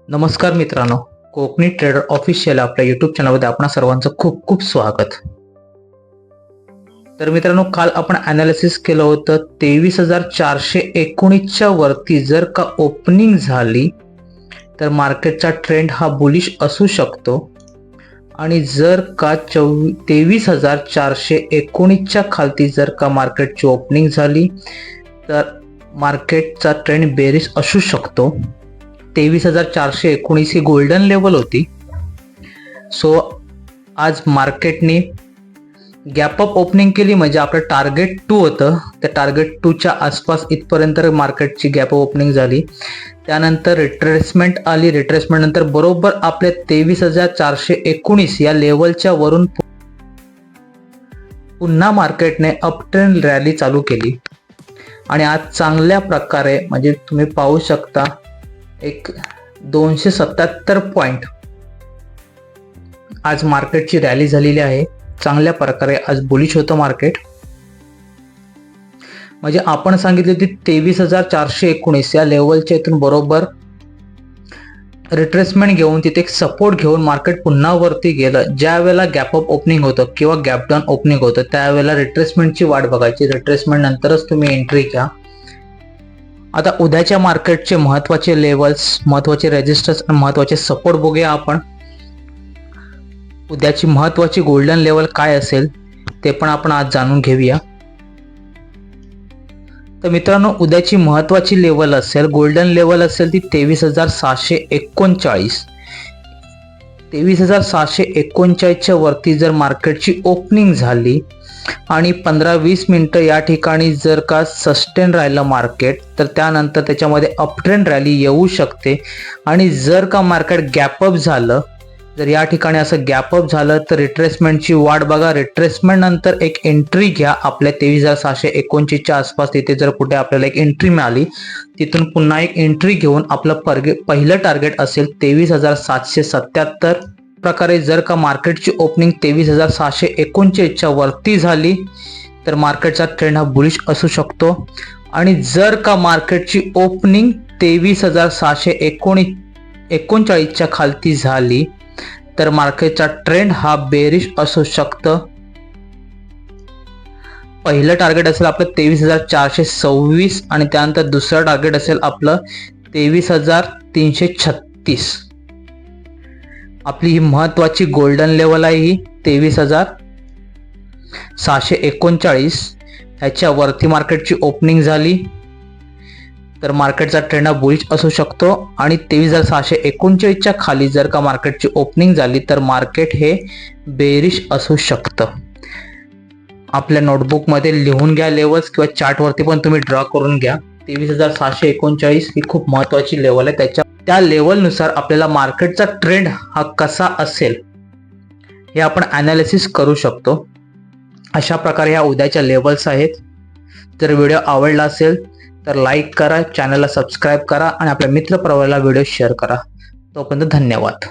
नमस्कार मित्रांनो, Konkani trader official आपल्या यूट्यूब चॅनलमध्ये आपणा सर्वांचं खूप खूप स्वागत. तर मित्रांनो, काल आपण अनालिसिस केलं होतं 23,419 च्या वरती जर का ओपनिंग झाली तर मार्केटचा ट्रेंड हा बुलिश असू शकतो आणि जर का 23,419 च्या खालती जर का मार्केटची ओपनिंग झाली तर मार्केटचा ट्रेंड बेरिश असू शकतो. 23,419 ही गोल्डन लेवल होती. सो आज मार्केटने गॅप अप ओपनिंग केली, म्हणजे आपलं टार्गेट 2 होतं, त्या टार्गेट 2 च्या आसपास इथपर्यंत मार्केटची गॅप अप ओपनिंग झाली. त्यानंतर रिट्रेसमेंट आली. रिट्रेसमेंट नंतर बरोबर आपल्या 23,419 या लेवलच्या वरून पुन्हा मार्केटने अप ट्रेंड रॅली चालू केली आणि आज चांगल्या प्रकारे, म्हणजे तुम्ही पाहू शकता, एक 277 पॉइंट आज मार्केटची रॅली झालेली आहे. चांगल्या प्रकारे आज बुलिश होतं मार्केट. म्हणजे आपण सांगितले की 23,419 या लेवलच्या इथून बरोबर रिट्रेसमेंट घेऊन तिथे एक सपोर्ट घेऊन मार्केट पुन्हा वरती गेलं. ज्या वेळेला गॅप अप ओपनिंग होतं किंवा गॅप डाऊन ओपनिंग होतं त्यावेळेला रिट्रेसमेंटची वाट बघायची. रिट्रेसमेंट नंतरच तुम्ही एंट्री घ्या. आता उद्याच्या मार्केटचे महत्त्वाचे लेवल्स, महत्त्वाचे रेजिस्टन्स आणि महत्त्वाचे सपोर्ट बघूया आपण. उद्याची महत्त्वाची गोल्डन लेवल काय असेल ते पण आपण आज जाणून घेऊया. तर मित्रांनो, उद्याची महत्त्वाची लेवल असेल, गोल्डन लेवल असेल ती 23,739. 23,739 च्या वरती जर मार्केटची ओपनिंग झाली आणि 15-20 मिनिटं या ठिकाणी जर का सस्टेन राहिलं मार्केट, तर त्यानंतर त्याच्यामध्ये अपट्रेंड रॅली येऊ शकते. आणि जर का मार्केट गॅपअप झालं, जर या ठिकाणी असं गॅपअप झालं तर रिट्रेसमेंटची वाट बघा. रिट्रेसमेंट नंतर एक एंट्री घ्या आपल्या 23,729 च्या आसपास. तिथे जर कुठे आपल्याला एक एंट्री मिळाली, तिथून पुन्हा एक एंट्री घेऊन आपलं पहिलं टार्गेट असेल 23,777. प्रकारे जर का मार्केटची ओपनिंग 23,739 च्या वरती झाली तर मार्केटचा ट्रेंड हा बुलिश असू शकतो. आणि जर का मार्केटची ओपनिंग 23,739 च्या खालती झाली तर मार्केटचा ट्रेंड हा बेरिश असू शकतं. पहिलं टार्गेट असेल आपलं 23,426 आणि त्यानंतर दुसरं टार्गेट असेल आपलं 23,336. आपली ही महत्त्वाची गोल्डन लेवल आहे. ही 23,739 ह्याच्या वरती मार्केटची ओपनिंग झाली तर मार्केटचा ट्रेंड हा बुलिश असू शकतो. आणि 23,739 च्या खाली जर का मार्केटची ओपनिंग झाली तर मार्केट हे बेरिश असू शकतं. आपल्या नोटबुकमध्ये लिहून घ्या लेवल्स, किंवा चार्टवरती पण तुम्ही ड्रॉ करून घ्या. 23,739 ही खूप महत्त्वाची लेवल आहे. त्या लेवलनुसार आपल्याला मार्केटचा ट्रेंड हा कसा असेल हे आपण ॲनालिसिस करू शकतो. अशा प्रकारे ह्या उद्याच्या लेवल्स आहेत. जर व्हिडिओ आवडला असेल तर लाईक करा, चॅनलला सबस्क्राईब करा आणि आपल्या मित्रपरिवाराला व्हिडिओ शेअर करा. तोपर्यंत धन्यवाद.